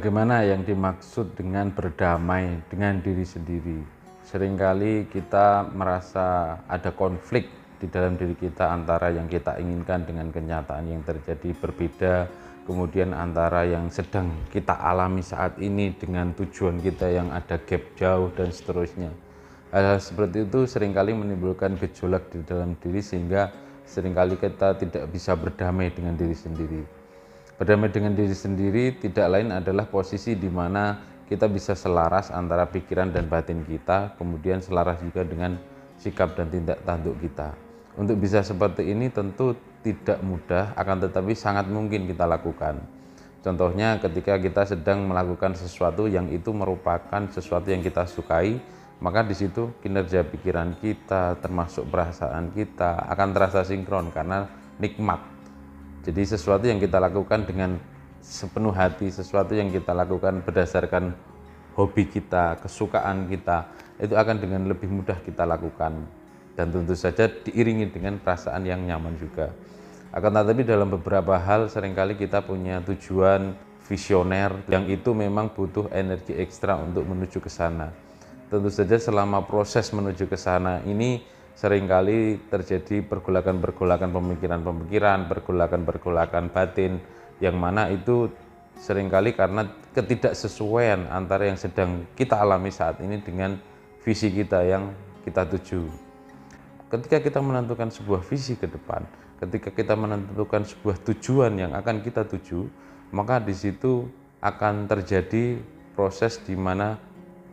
Bagaimana yang dimaksud dengan berdamai dengan diri sendiri? Seringkali kita merasa ada konflik di dalam diri kita antara yang kita inginkan dengan kenyataan yang terjadi berbeda, kemudian antara yang sedang kita alami saat ini dengan tujuan kita yang ada gap jauh dan seterusnya. Hal-hal seperti itu seringkali menimbulkan gejolak di dalam diri sehingga seringkali kita tidak bisa berdamai dengan diri sendiri. Berdamai dengan diri sendiri tidak lain adalah posisi di mana kita bisa selaras antara pikiran dan batin kita, kemudian selaras juga dengan sikap dan tindak tanduk kita. Untuk bisa seperti ini tentu tidak mudah, akan tetapi sangat mungkin kita lakukan. Contohnya ketika kita sedang melakukan sesuatu yang itu merupakan sesuatu yang kita sukai, maka di situ kinerja pikiran kita termasuk perasaan kita akan terasa sinkron karena nikmat. Jadi sesuatu yang kita lakukan dengan sepenuh hati, sesuatu yang kita lakukan berdasarkan hobi kita, kesukaan kita, itu akan dengan lebih mudah kita lakukan. Dan tentu saja diiringi dengan perasaan yang nyaman juga. Akan tetapi dalam beberapa hal seringkali kita punya tujuan visioner yang itu memang butuh energi ekstra untuk menuju ke sana. Tentu saja selama proses menuju ke sana ini seringkali terjadi pergolakan-pergolakan pemikiran-pemikiran, pergolakan-pergolakan batin, yang mana itu seringkali karena ketidaksesuaian antara yang sedang kita alami saat ini dengan visi kita yang kita tuju. Ketika kita menentukan sebuah visi ke depan, ketika kita menentukan sebuah tujuan yang akan kita tuju, maka di situ akan terjadi proses di mana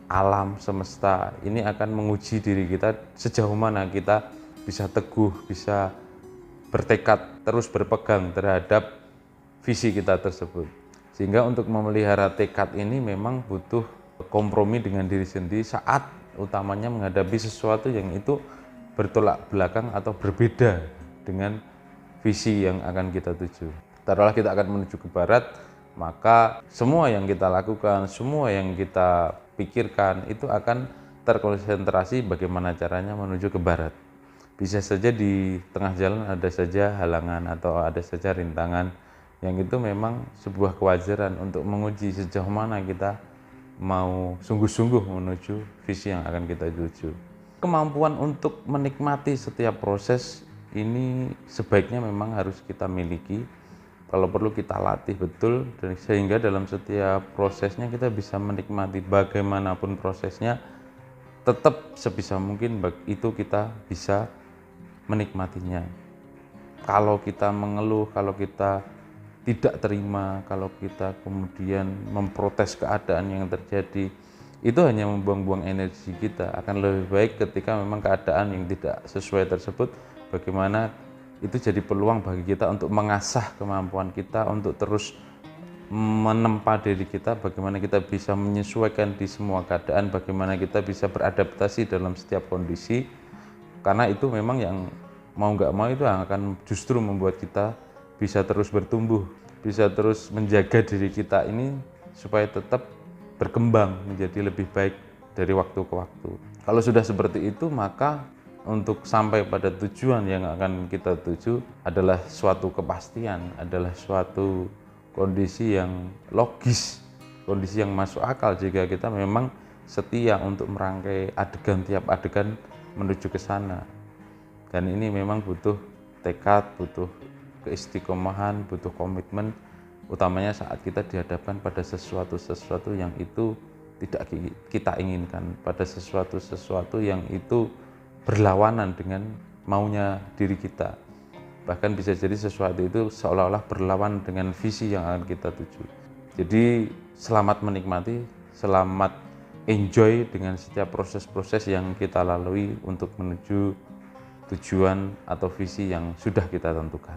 alam semesta ini akan menguji diri kita sejauh mana kita bisa teguh, bisa bertekad, terus berpegang terhadap visi kita tersebut. Sehingga untuk memelihara tekad ini memang butuh kompromi dengan diri sendiri saat utamanya menghadapi sesuatu yang itu bertolak belakang atau berbeda dengan visi yang akan kita tuju. Taruhlah kita akan menuju ke barat, maka semua yang kita lakukan, semua yang kita pikirkan itu akan terkonsentrasi bagaimana caranya menuju ke barat. Bisa saja di tengah jalan ada saja halangan atau ada saja rintangan yang itu memang sebuah kewajaran untuk menguji sejauh mana kita mau sungguh-sungguh menuju visi yang akan kita tuju. Kemampuan untuk menikmati setiap proses ini sebaiknya memang harus kita miliki. Kalau perlu kita latih betul, sehingga dalam setiap prosesnya kita bisa menikmati bagaimanapun prosesnya, tetap sebisa mungkin itu kita bisa menikmatinya. Kalau kita mengeluh, kalau kita tidak terima, kalau kita kemudian memprotes keadaan yang terjadi, itu hanya membuang-buang energi kita. Akan lebih baik ketika memang keadaan yang tidak sesuai tersebut, bagaimana itu jadi peluang bagi kita untuk mengasah kemampuan kita untuk terus menempa diri kita, bagaimana kita bisa menyesuaikan di semua keadaan, bagaimana kita bisa beradaptasi dalam setiap kondisi, karena itu memang yang mau nggak mau itu akan justru membuat kita bisa terus bertumbuh, bisa terus menjaga diri kita ini supaya tetap berkembang menjadi lebih baik dari waktu ke waktu. Kalau sudah seperti itu, maka untuk sampai pada tujuan yang akan kita tuju adalah suatu kepastian, adalah suatu kondisi yang logis, kondisi yang masuk akal jika kita memang setia untuk merangkai adegan tiap adegan menuju ke sana. Dan ini memang butuh tekad, butuh keistiqomahan, butuh komitmen, utamanya saat kita dihadapkan pada sesuatu yang itu tidak kita inginkan, pada sesuatu yang itu berlawanan dengan maunya diri kita. Bahkan bisa jadi sesuatu itu seolah-olah berlawan dengan visi yang akan kita tuju. Jadi selamat menikmati, selamat enjoy dengan setiap proses-proses yang kita lalui untuk menuju tujuan atau visi yang sudah kita tentukan.